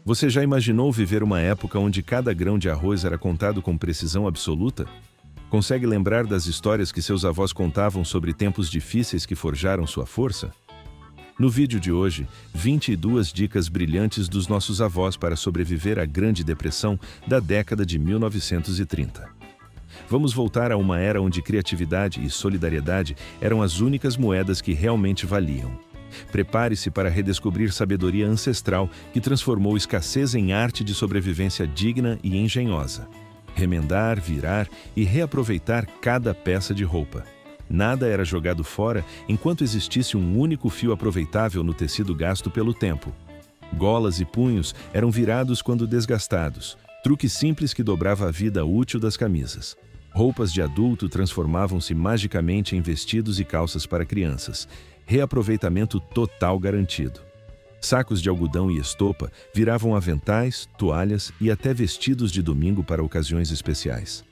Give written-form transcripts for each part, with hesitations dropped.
Você já imaginou viver uma época onde cada grão de arroz era contado com precisão absoluta? Consegue lembrar das histórias que seus avós contavam sobre tempos difíceis que forjaram sua força? No vídeo de hoje, 22 dicas brilhantes dos nossos avós para sobreviver à Grande Depressão da década de 1930. Vamos voltar a uma era onde criatividade e solidariedade eram as únicas moedas que realmente valiam. Prepare-se para redescobrir sabedoria ancestral que transformou escassez em arte de sobrevivência digna e engenhosa. Remendar, virar e reaproveitar cada peça de roupa. Nada era jogado fora enquanto existisse um único fio aproveitável no tecido gasto pelo tempo. Golas e punhos eram virados quando desgastados, truque simples que dobrava a vida útil das camisas. Roupas de adulto transformavam-se magicamente em vestidos e calças para crianças. Reaproveitamento total garantido. Sacos de algodão e estopa viravam aventais, toalhas e até vestidos de domingo para ocasiões especiais.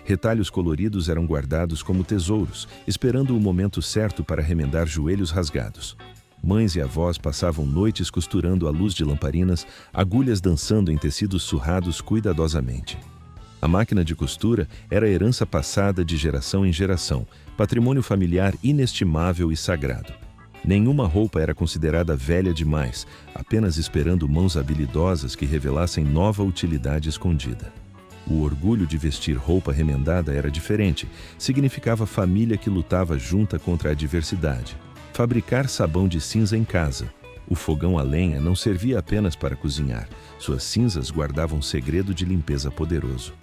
Retalhos coloridos eram guardados como tesouros, esperando o momento certo para remendar joelhos rasgados. Mães e avós passavam noites costurando à luz de lamparinas, agulhas dançando em tecidos surrados cuidadosamente. A máquina de costura era herança passada de geração em geração, patrimônio familiar inestimável e sagrado. Nenhuma roupa era considerada velha demais, apenas esperando mãos habilidosas que revelassem nova utilidade escondida. O orgulho de vestir roupa remendada era diferente, significava família que lutava junta contra a adversidade. Fabricar sabão de cinza em casa. O fogão a lenha não servia apenas para cozinhar, suas cinzas guardavam um segredo de limpeza poderoso.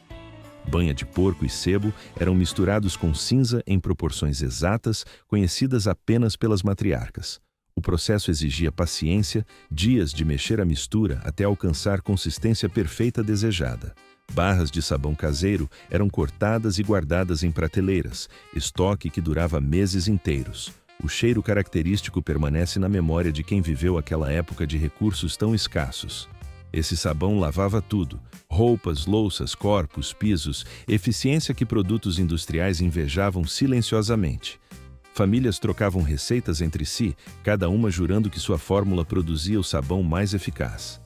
Banha de porco e sebo eram misturados com cinza em proporções exatas, conhecidas apenas pelas matriarcas. O processo exigia paciência, dias de mexer a mistura até alcançar consistência perfeita desejada. Barras de sabão caseiro eram cortadas e guardadas em prateleiras, estoque que durava meses inteiros. O cheiro característico permanece na memória de quem viveu aquela época de recursos tão escassos. Esse sabão lavava tudo: roupas, louças, corpos, pisos, eficiência que produtos industriais invejavam silenciosamente. Famílias trocavam receitas entre si, cada uma jurando que sua fórmula produzia o sabão mais eficaz.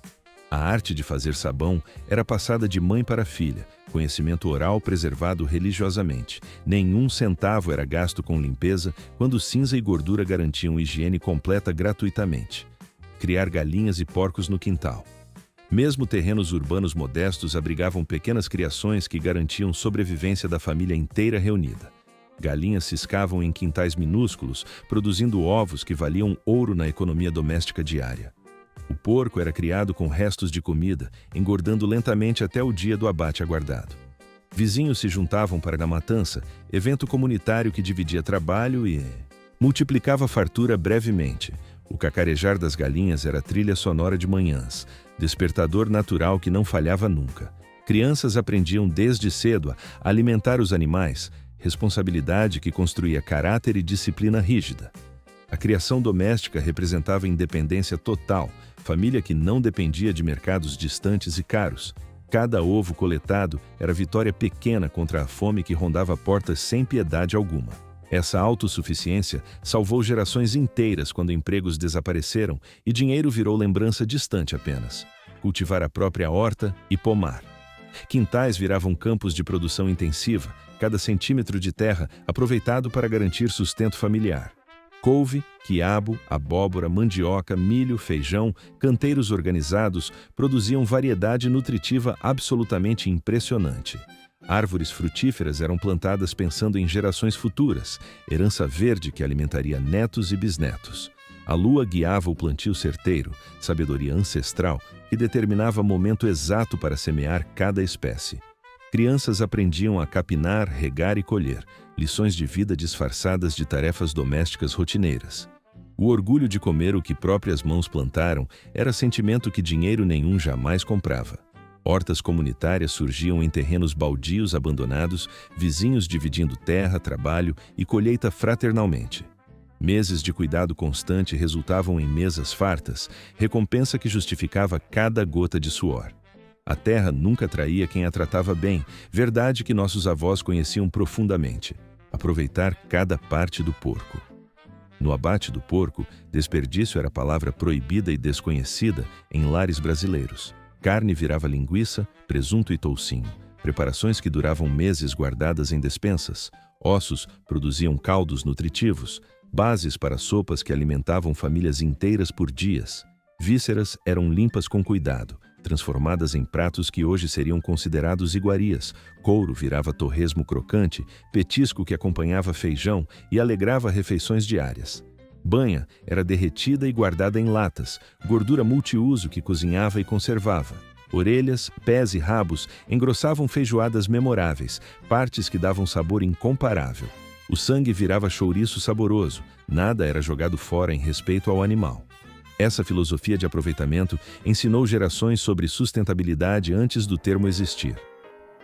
A arte de fazer sabão era passada de mãe para filha, conhecimento oral preservado religiosamente. Nenhum centavo era gasto com limpeza, quando cinza e gordura garantiam higiene completa gratuitamente. Criar galinhas e porcos no quintal. Mesmo terrenos urbanos modestos abrigavam pequenas criações que garantiam sobrevivência da família inteira reunida. Galinhas ciscavam em quintais minúsculos, produzindo ovos que valiam ouro na economia doméstica diária. O porco era criado com restos de comida, engordando lentamente até o dia do abate aguardado. Vizinhos se juntavam para a matança, evento comunitário que dividia trabalho e multiplicava a fartura brevemente. O cacarejar das galinhas era trilha sonora de manhãs, despertador natural que não falhava nunca. Crianças aprendiam desde cedo a alimentar os animais, responsabilidade que construía caráter e disciplina rígida. A criação doméstica representava independência total, família que não dependia de mercados distantes e caros. Cada ovo coletado era vitória pequena contra a fome que rondava portas sem piedade alguma. Essa autossuficiência salvou gerações inteiras quando empregos desapareceram e dinheiro virou lembrança distante apenas. Cultivar a própria horta e pomar. Quintais viravam campos de produção intensiva, cada centímetro de terra aproveitado para garantir sustento familiar. Couve, quiabo, abóbora, mandioca, milho, feijão, canteiros organizados produziam variedade nutritiva absolutamente impressionante. Árvores frutíferas eram plantadas pensando em gerações futuras, herança verde que alimentaria netos e bisnetos. A lua guiava o plantio certeiro, sabedoria ancestral que determinava o momento exato para semear cada espécie. Crianças aprendiam a capinar, regar e colher, lições de vida disfarçadas de tarefas domésticas rotineiras. O orgulho de comer o que próprias mãos plantaram era sentimento que dinheiro nenhum jamais comprava. Hortas comunitárias surgiam em terrenos baldios abandonados, vizinhos dividindo terra, trabalho e colheita fraternalmente. Meses de cuidado constante resultavam em mesas fartas, recompensa que justificava cada gota de suor. A terra nunca traía quem a tratava bem, verdade que nossos avós conheciam profundamente. Aproveitar cada parte do porco. No abate do porco, desperdício era palavra proibida e desconhecida em lares brasileiros. Carne virava linguiça, presunto e toucinho, preparações que duravam meses guardadas em despensas. Ossos produziam caldos nutritivos, bases para sopas que alimentavam famílias inteiras por dias. Vísceras eram limpas com cuidado, transformadas em pratos que hoje seriam considerados iguarias. Couro virava torresmo crocante, petisco que acompanhava feijão e alegrava refeições diárias. Banha era derretida e guardada em latas, gordura multiuso que cozinhava e conservava. Orelhas, pés e rabos engrossavam feijoadas memoráveis, partes que davam sabor incomparável. O sangue virava chouriço saboroso, nada era jogado fora em respeito ao animal. Essa filosofia de aproveitamento ensinou gerações sobre sustentabilidade antes do termo existir.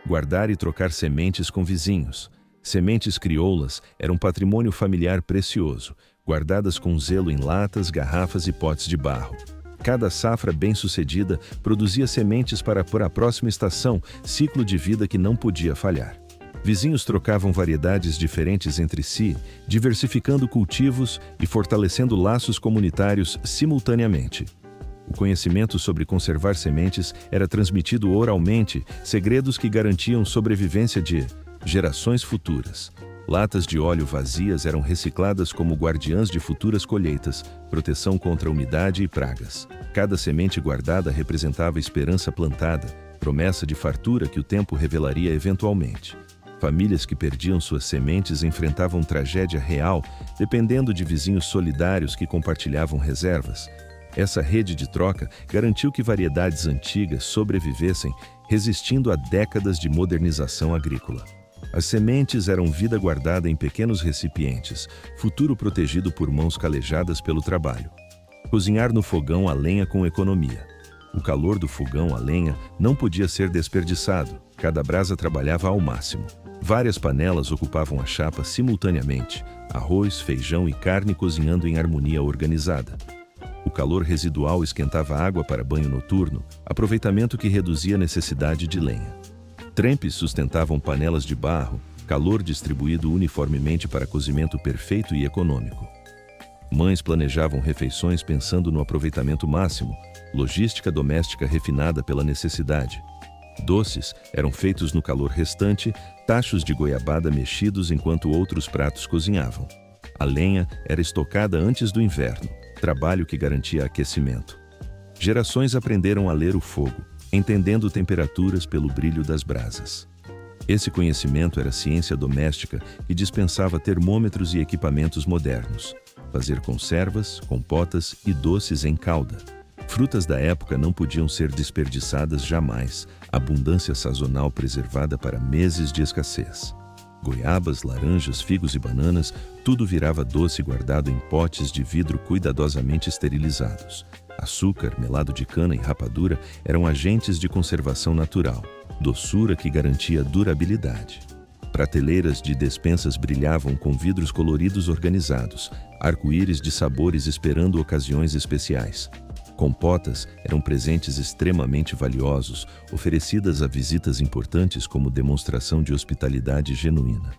Guardar e trocar sementes com vizinhos. Sementes crioulas eram um patrimônio familiar precioso, guardadas com zelo em latas, garrafas e potes de barro. Cada safra bem-sucedida produzia sementes para a próxima estação, ciclo de vida que não podia falhar. Vizinhos trocavam variedades diferentes entre si, diversificando cultivos e fortalecendo laços comunitários simultaneamente. O conhecimento sobre conservar sementes era transmitido oralmente, segredos que garantiam sobrevivência de gerações futuras. Latas de óleo vazias eram recicladas como guardiãs de futuras colheitas, proteção contra umidade e pragas. Cada semente guardada representava esperança plantada, promessa de fartura que o tempo revelaria eventualmente. Famílias que perdiam suas sementes enfrentavam tragédia real, dependendo de vizinhos solidários que compartilhavam reservas. Essa rede de troca garantiu que variedades antigas sobrevivessem, resistindo a décadas de modernização agrícola. As sementes eram vida guardada em pequenos recipientes, futuro protegido por mãos calejadas pelo trabalho. Cozinhar no fogão a lenha com economia. O calor do fogão a lenha não podia ser desperdiçado, cada brasa trabalhava ao máximo. Várias panelas ocupavam a chapa simultaneamente, arroz, feijão e carne cozinhando em harmonia organizada. O calor residual esquentava água para banho noturno, aproveitamento que reduzia a necessidade de lenha. Trempes sustentavam panelas de barro, calor distribuído uniformemente para cozimento perfeito e econômico. Mães planejavam refeições pensando no aproveitamento máximo, logística doméstica refinada pela necessidade. Doces eram feitos no calor restante, tachos de goiabada mexidos enquanto outros pratos cozinhavam. A lenha era estocada antes do inverno, trabalho que garantia aquecimento. Gerações aprenderam a ler o fogo, entendendo temperaturas pelo brilho das brasas. Esse conhecimento era ciência doméstica e dispensava termômetros e equipamentos modernos. Fazer conservas, compotas e doces em calda. Frutas da época não podiam ser desperdiçadas jamais, abundância sazonal preservada para meses de escassez. Goiabas, laranjas, figos e bananas, tudo virava doce guardado em potes de vidro cuidadosamente esterilizados. Açúcar, melado de cana e rapadura eram agentes de conservação natural, doçura que garantia durabilidade. Prateleiras de despensas brilhavam com vidros coloridos organizados, arco-íris de sabores esperando ocasiões especiais. Compotas eram presentes extremamente valiosos, oferecidas a visitas importantes como demonstração de hospitalidade genuína.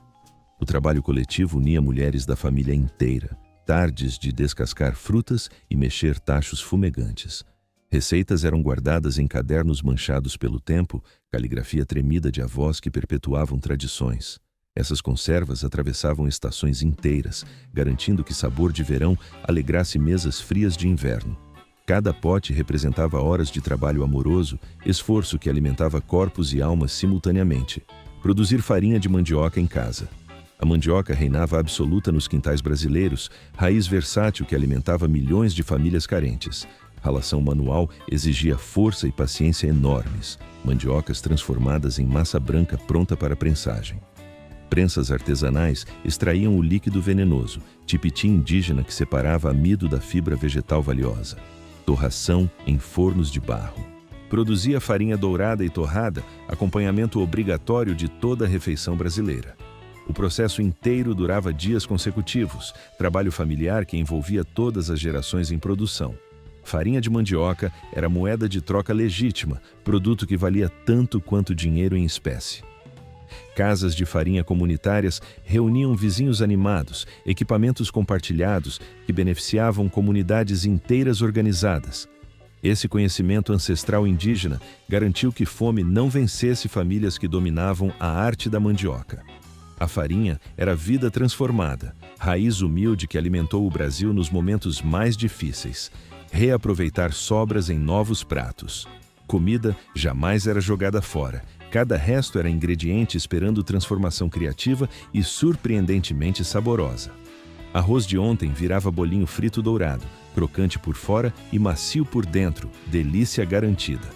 O trabalho coletivo unia mulheres da família inteira, tardes de descascar frutas e mexer tachos fumegantes. Receitas eram guardadas em cadernos manchados pelo tempo, caligrafia tremida de avós que perpetuavam tradições. Essas conservas atravessavam estações inteiras, garantindo que sabor de verão alegrasse mesas frias de inverno. Cada pote representava horas de trabalho amoroso, esforço que alimentava corpos e almas simultaneamente. Produzir farinha de mandioca em casa. A mandioca reinava absoluta nos quintais brasileiros, raiz versátil que alimentava milhões de famílias carentes. Ralação manual exigia força e paciência enormes. Mandiocas transformadas em massa branca pronta para prensagem. Prensas artesanais extraíam o líquido venenoso, tipiti indígena que separava amido da fibra vegetal valiosa. Torração em fornos de barro. Produzia farinha dourada e torrada, acompanhamento obrigatório de toda a refeição brasileira. O processo inteiro durava dias consecutivos, trabalho familiar que envolvia todas as gerações em produção. Farinha de mandioca era moeda de troca legítima, produto que valia tanto quanto dinheiro em espécie. Casas de farinha comunitárias reuniam vizinhos animados, equipamentos compartilhados que beneficiavam comunidades inteiras organizadas. Esse conhecimento ancestral indígena garantiu que fome não vencesse famílias que dominavam a arte da mandioca. A farinha era vida transformada, raiz humilde que alimentou o Brasil nos momentos mais difíceis. Reaproveitar sobras em novos pratos. Comida jamais era jogada fora. Cada resto era ingrediente esperando transformação criativa e surpreendentemente saborosa. Arroz de ontem virava bolinho frito dourado, crocante por fora e macio por dentro, delícia garantida.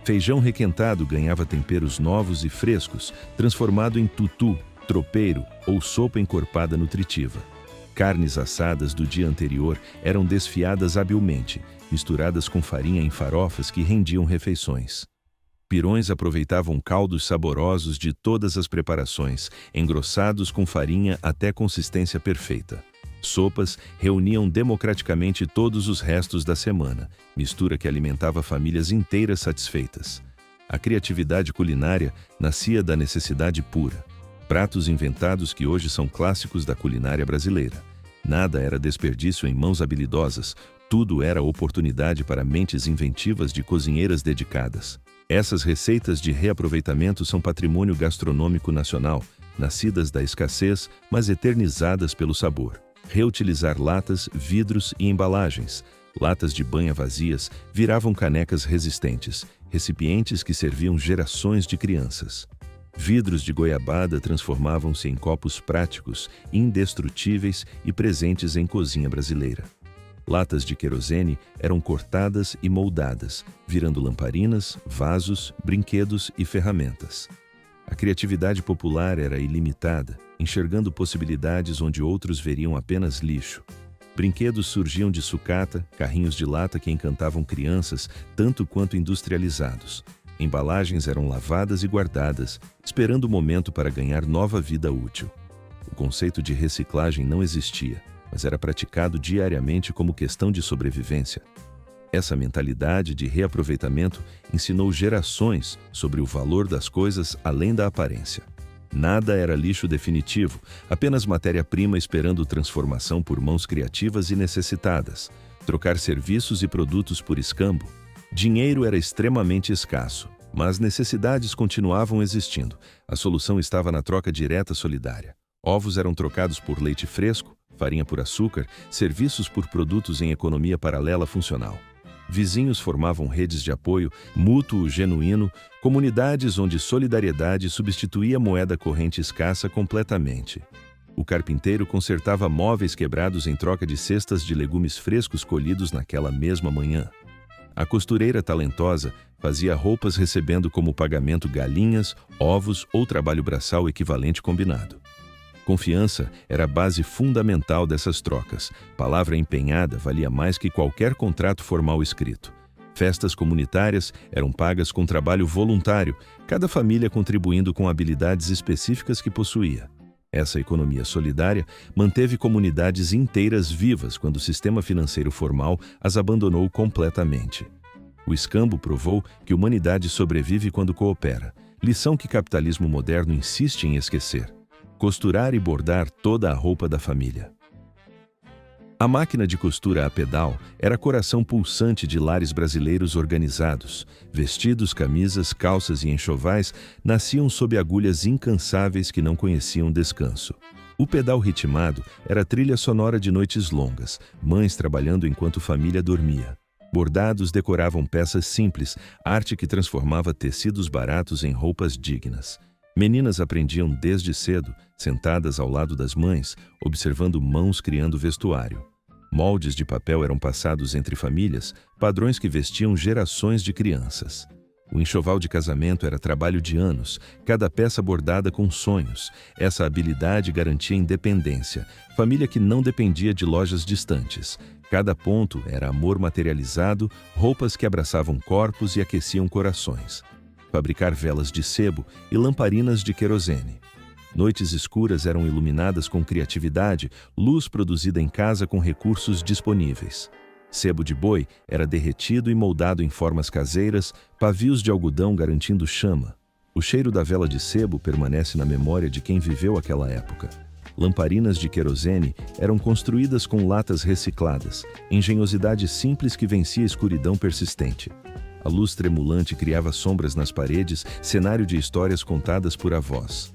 Feijão requentado ganhava temperos novos e frescos, transformado em tutu, tropeiro ou sopa encorpada nutritiva. Carnes assadas do dia anterior eram desfiadas habilmente, misturadas com farinha em farofas que rendiam refeições. Pirões aproveitavam caldos saborosos de todas as preparações, engrossados com farinha até consistência perfeita. Sopas reuniam democraticamente todos os restos da semana, mistura que alimentava famílias inteiras satisfeitas. A criatividade culinária nascia da necessidade pura. Pratos inventados que hoje são clássicos da culinária brasileira. Nada era desperdício em mãos habilidosas, tudo era oportunidade para mentes inventivas de cozinheiras dedicadas. Essas receitas de reaproveitamento são patrimônio gastronômico nacional, nascidas da escassez, mas eternizadas pelo sabor. Reutilizar latas, vidros e embalagens. Latas de banha vazias viravam canecas resistentes, recipientes que serviam gerações de crianças. Vidros de goiabada transformavam-se em copos práticos, indestrutíveis e presentes em cozinha brasileira. Latas de querosene eram cortadas e moldadas, virando lamparinas, vasos, brinquedos e ferramentas. A criatividade popular era ilimitada, enxergando possibilidades onde outros veriam apenas lixo. Brinquedos surgiam de sucata, carrinhos de lata que encantavam crianças, tanto quanto industrializados. Embalagens eram lavadas e guardadas, esperando o momento para ganhar nova vida útil. O conceito de reciclagem não existia, mas era praticado diariamente como questão de sobrevivência. Essa mentalidade de reaproveitamento ensinou gerações sobre o valor das coisas além da aparência. Nada era lixo definitivo, apenas matéria-prima esperando transformação por mãos criativas e necessitadas. Trocar serviços e produtos por escambo. Dinheiro era extremamente escasso, mas necessidades continuavam existindo. A solução estava na troca direta solidária. Ovos eram trocados por leite fresco, farinha por açúcar, serviços por produtos em economia paralela funcional. Vizinhos formavam redes de apoio mútuo genuíno, comunidades onde solidariedade substituía moeda corrente escassa completamente. O carpinteiro consertava móveis quebrados em troca de cestas de legumes frescos colhidos naquela mesma manhã. A costureira talentosa fazia roupas recebendo como pagamento galinhas, ovos ou trabalho braçal equivalente combinado. Confiança era a base fundamental dessas trocas. Palavra empenhada valia mais que qualquer contrato formal escrito. Festas comunitárias eram pagas com trabalho voluntário, cada família contribuindo com habilidades específicas que possuía. Essa economia solidária manteve comunidades inteiras vivas quando o sistema financeiro formal as abandonou completamente. O escambo provou que a humanidade sobrevive quando coopera, lição que o capitalismo moderno insiste em esquecer. Costurar e bordar toda a roupa da família. A máquina de costura a pedal era coração pulsante de lares brasileiros organizados. Vestidos, camisas, calças e enxovais nasciam sob agulhas incansáveis que não conheciam descanso. O pedal ritmado era trilha sonora de noites longas, mães trabalhando enquanto família dormia. Bordados decoravam peças simples, arte que transformava tecidos baratos em roupas dignas. Meninas aprendiam desde cedo, sentadas ao lado das mães, observando mãos criando vestuário. Moldes de papel eram passados entre famílias, padrões que vestiam gerações de crianças. O enxoval de casamento era trabalho de anos, cada peça bordada com sonhos. Essa habilidade garantia independência, família que não dependia de lojas distantes. Cada ponto era amor materializado, roupas que abraçavam corpos e aqueciam corações. Fabricar velas de sebo e lamparinas de querosene. Noites escuras eram iluminadas com criatividade, luz produzida em casa com recursos disponíveis. Sebo de boi era derretido e moldado em formas caseiras, pavios de algodão garantindo chama. O cheiro da vela de sebo permanece na memória de quem viveu aquela época. Lamparinas de querosene eram construídas com latas recicladas, engenhosidade simples que vencia a escuridão persistente. A luz tremulante criava sombras nas paredes, cenário de histórias contadas por avós.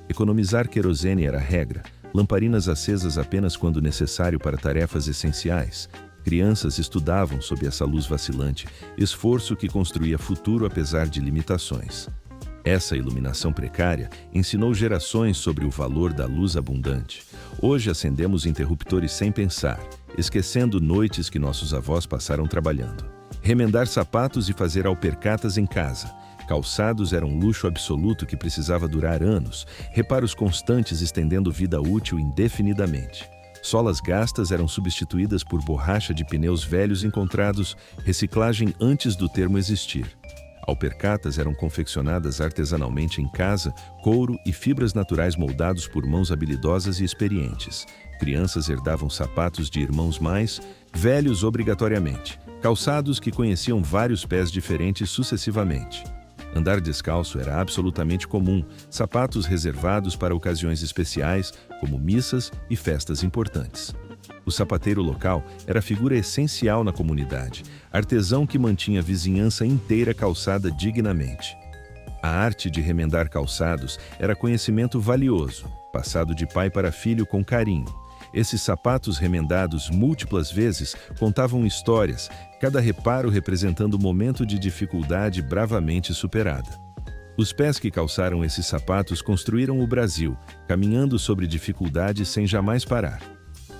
Economizar querosene era regra, lamparinas acesas apenas quando necessário para tarefas essenciais. Crianças estudavam sob essa luz vacilante, esforço que construía futuro apesar de limitações. Essa iluminação precária ensinou gerações sobre o valor da luz abundante. Hoje acendemos interruptores sem pensar, esquecendo noites que nossos avós passaram trabalhando. Remendar sapatos e fazer alpercatas em casa. Calçados era um luxo absoluto que precisava durar anos, reparos constantes estendendo vida útil indefinidamente. Solas gastas eram substituídas por borracha de pneus velhos encontrados, reciclagem antes do termo existir. Alpercatas eram confeccionadas artesanalmente em casa, couro e fibras naturais moldados por mãos habilidosas e experientes. Crianças herdavam sapatos de irmãos mais velhos obrigatoriamente, calçados que conheciam vários pés diferentes sucessivamente. Andar descalço era absolutamente comum, sapatos reservados para ocasiões especiais, como missas e festas importantes. O sapateiro local era figura essencial na comunidade, artesão que mantinha a vizinhança inteira calçada dignamente. A arte de remendar calçados era conhecimento valioso, passado de pai para filho com carinho. Esses sapatos remendados múltiplas vezes contavam histórias, cada reparo representando um momento de dificuldade bravamente superada. Os pés que calçaram esses sapatos construíram o Brasil, caminhando sobre dificuldades sem jamais parar.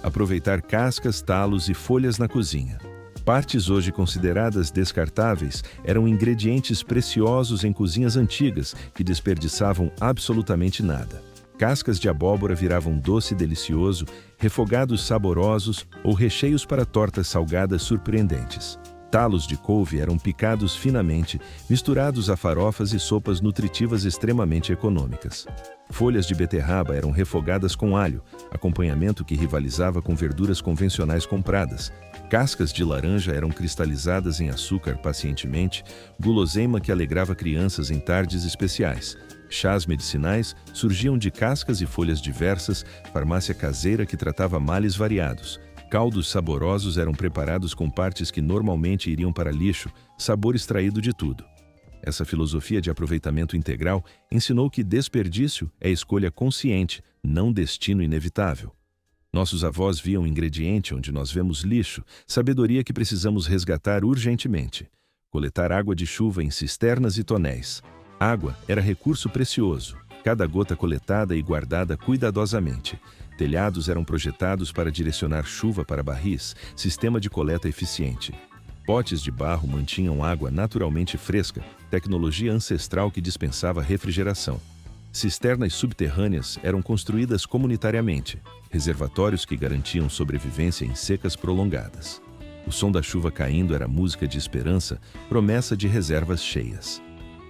Aproveitar cascas, talos e folhas na cozinha. Partes hoje consideradas descartáveis eram ingredientes preciosos em cozinhas antigas que desperdiçavam absolutamente nada. Cascas de abóbora viravam doce delicioso, refogados saborosos ou recheios para tortas salgadas surpreendentes. Talos de couve eram picados finamente, misturados a farofas e sopas nutritivas extremamente econômicas. Folhas de beterraba eram refogadas com alho, acompanhamento que rivalizava com verduras convencionais compradas. Cascas de laranja eram cristalizadas em açúcar pacientemente, guloseima que alegrava crianças em tardes especiais. Chás medicinais surgiam de cascas e folhas diversas, farmácia caseira que tratava males variados. Caldos saborosos eram preparados com partes que normalmente iriam para lixo, sabor extraído de tudo. Essa filosofia de aproveitamento integral ensinou que desperdício é escolha consciente, não destino inevitável. Nossos avós viam ingrediente onde nós vemos lixo, sabedoria que precisamos resgatar urgentemente. Coletar água de chuva em cisternas e tonéis. Água era recurso precioso, cada gota coletada e guardada cuidadosamente. Telhados eram projetados para direcionar chuva para barris, sistema de coleta eficiente. Potes de barro mantinham água naturalmente fresca, tecnologia ancestral que dispensava refrigeração. Cisternas subterrâneas eram construídas comunitariamente, reservatórios que garantiam sobrevivência em secas prolongadas. O som da chuva caindo era música de esperança, promessa de reservas cheias.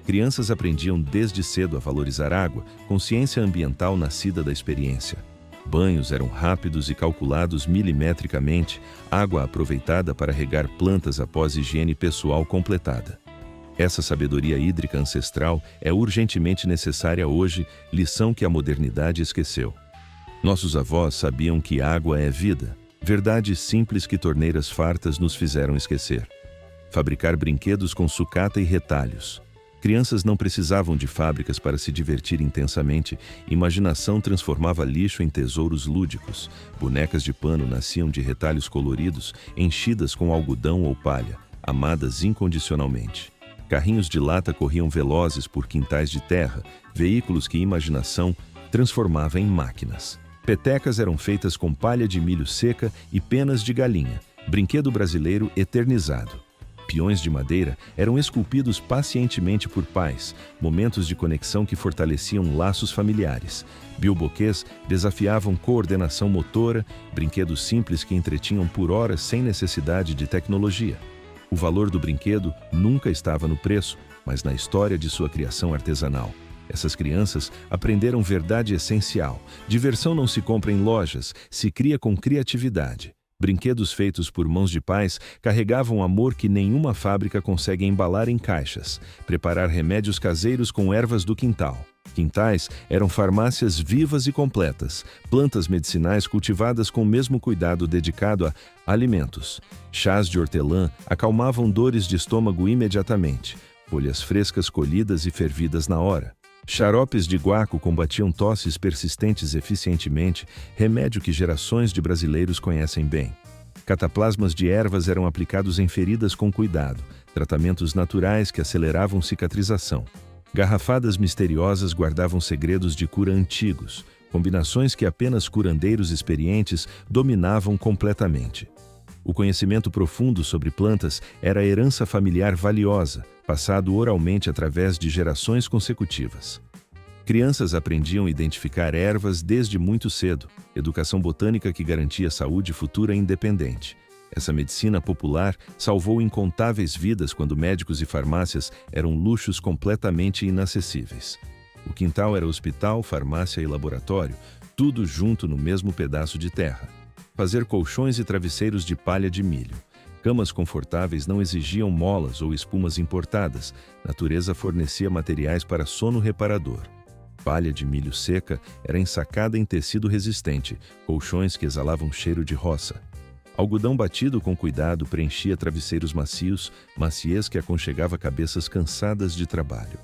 Crianças aprendiam desde cedo a valorizar água, consciência ambiental nascida da experiência. Banhos eram rápidos e calculados milimetricamente, água aproveitada para regar plantas após higiene pessoal completada. Essa sabedoria hídrica ancestral é urgentemente necessária hoje, lição que a modernidade esqueceu. Nossos avós sabiam que água é vida, verdade simples que torneiras fartas nos fizeram esquecer. Fabricar brinquedos com sucata e retalhos. Crianças não precisavam de fábricas para se divertir intensamente, imaginação transformava lixo em tesouros lúdicos. Bonecas de pano nasciam de retalhos coloridos, enchidas com algodão ou palha, amadas incondicionalmente. Carrinhos de lata corriam velozes por quintais de terra, veículos que imaginação transformava em máquinas. Petecas eram feitas com palha de milho seca e penas de galinha, brinquedo brasileiro eternizado. Peões de madeira eram esculpidos pacientemente por pais, momentos de conexão que fortaleciam laços familiares. Bilboquês desafiavam coordenação motora, brinquedos simples que entretinham por horas sem necessidade de tecnologia. O valor do brinquedo nunca estava no preço, mas na história de sua criação artesanal. Essas crianças aprenderam verdade essencial. Diversão não se compra em lojas, se cria com criatividade. Brinquedos feitos por mãos de pais carregavam amor que nenhuma fábrica consegue embalar em caixas. Preparar remédios caseiros com ervas do quintal. Quintais eram farmácias vivas e completas, plantas medicinais cultivadas com o mesmo cuidado dedicado a alimentos. Chás de hortelã acalmavam dores de estômago imediatamente, folhas frescas colhidas e fervidas na hora. Xaropes de guaco combatiam tosses persistentes eficientemente, remédio que gerações de brasileiros conhecem bem. Cataplasmas de ervas eram aplicados em feridas com cuidado, tratamentos naturais que aceleravam cicatrização. Garrafadas misteriosas guardavam segredos de cura antigos, combinações que apenas curandeiros experientes dominavam completamente. O conhecimento profundo sobre plantas era herança familiar valiosa, passado oralmente através de gerações consecutivas. Crianças aprendiam a identificar ervas desde muito cedo, educação botânica que garantia saúde futura independente. Essa medicina popular salvou incontáveis vidas quando médicos e farmácias eram luxos completamente inacessíveis. O quintal era hospital, farmácia e laboratório, tudo junto no mesmo pedaço de terra. Fazer colchões e travesseiros de palha de milho. Camas confortáveis não exigiam molas ou espumas importadas. Natureza fornecia materiais para sono reparador. Palha de milho seca era ensacada em tecido resistente, colchões que exalavam cheiro de roça. Algodão batido com cuidado preenchia travesseiros macios, maciez que aconchegava cabeças cansadas de trabalho.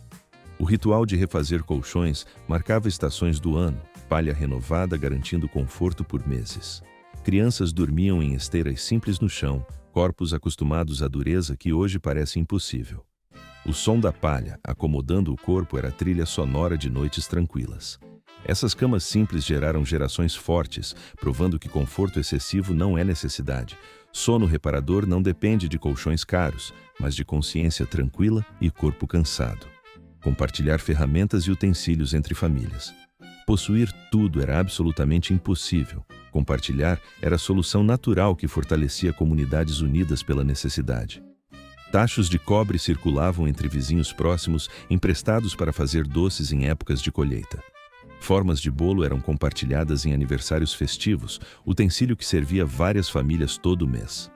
O ritual de refazer colchões marcava estações do ano, palha renovada garantindo conforto por meses. Crianças dormiam em esteiras simples no chão, corpos acostumados à dureza que hoje parece impossível. O som da palha, acomodando o corpo, era trilha sonora de noites tranquilas. Essas camas simples geraram gerações fortes, provando que conforto excessivo não é necessidade. Sono reparador não depende de colchões caros, mas de consciência tranquila e corpo cansado. Compartilhar ferramentas e utensílios entre famílias. Possuir tudo era absolutamente impossível. Compartilhar era a solução natural que fortalecia comunidades unidas pela necessidade. Tachos de cobre circulavam entre vizinhos próximos, emprestados para fazer doces em épocas de colheita. Formas de bolo eram compartilhadas em aniversários festivos, utensílio que servia várias famílias todo mês.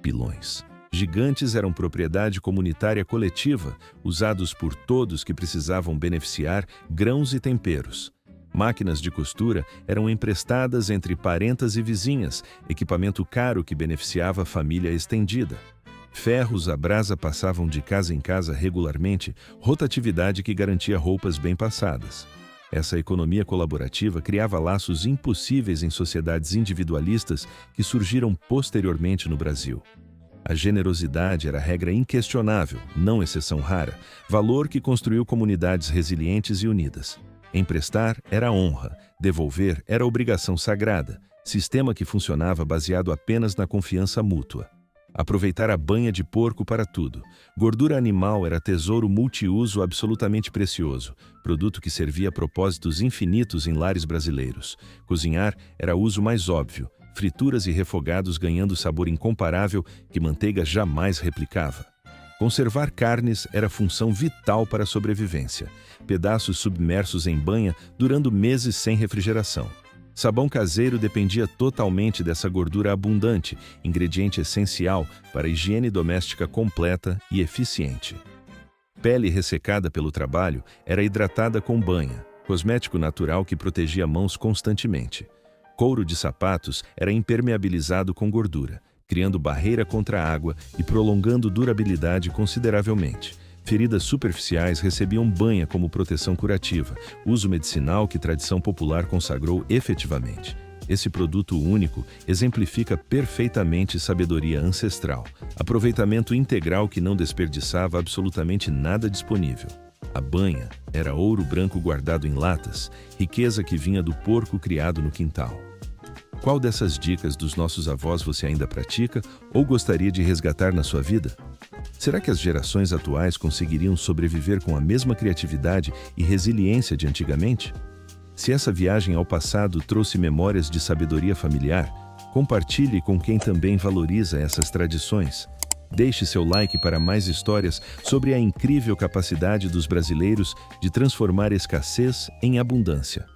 Pilões. Gigantes eram propriedade comunitária coletiva, usados por todos que precisavam beneficiar grãos e temperos. Máquinas de costura eram emprestadas entre parentas e vizinhas, equipamento caro que beneficiava a família estendida. Ferros à brasa passavam de casa em casa regularmente, rotatividade que garantia roupas bem passadas. Essa economia colaborativa criava laços impossíveis em sociedades individualistas que surgiram posteriormente no Brasil. A generosidade era regra inquestionável, não exceção rara, valor que construiu comunidades resilientes e unidas. Emprestar era honra, devolver era obrigação sagrada, sistema que funcionava baseado apenas na confiança mútua. Aproveitar a banha de porco para tudo. Gordura animal era tesouro multiuso absolutamente precioso, produto que servia a propósitos infinitos em lares brasileiros. Cozinhar era o uso mais óbvio, frituras e refogados ganhando sabor incomparável que manteiga jamais replicava. Conservar carnes era função vital para a sobrevivência. Pedaços submersos em banha durando meses sem refrigeração. Sabão caseiro dependia totalmente dessa gordura abundante, ingrediente essencial para a higiene doméstica completa e eficiente. Pele ressecada pelo trabalho era hidratada com banha, cosmético natural que protegia mãos constantemente. Couro de sapatos era impermeabilizado com gordura, criando barreira contra a água e prolongando durabilidade consideravelmente. Feridas superficiais recebiam banha como proteção curativa, uso medicinal que tradição popular consagrou efetivamente. Esse produto único exemplifica perfeitamente sabedoria ancestral, aproveitamento integral que não desperdiçava absolutamente nada disponível. A banha era ouro branco guardado em latas, riqueza que vinha do porco criado no quintal. Qual dessas dicas dos nossos avós você ainda pratica ou gostaria de resgatar na sua vida? Será que as gerações atuais conseguiriam sobreviver com a mesma criatividade e resiliência de antigamente? Se essa viagem ao passado trouxe memórias de sabedoria familiar, compartilhe com quem também valoriza essas tradições. Deixe seu like para mais histórias sobre a incrível capacidade dos brasileiros de transformar escassez em abundância.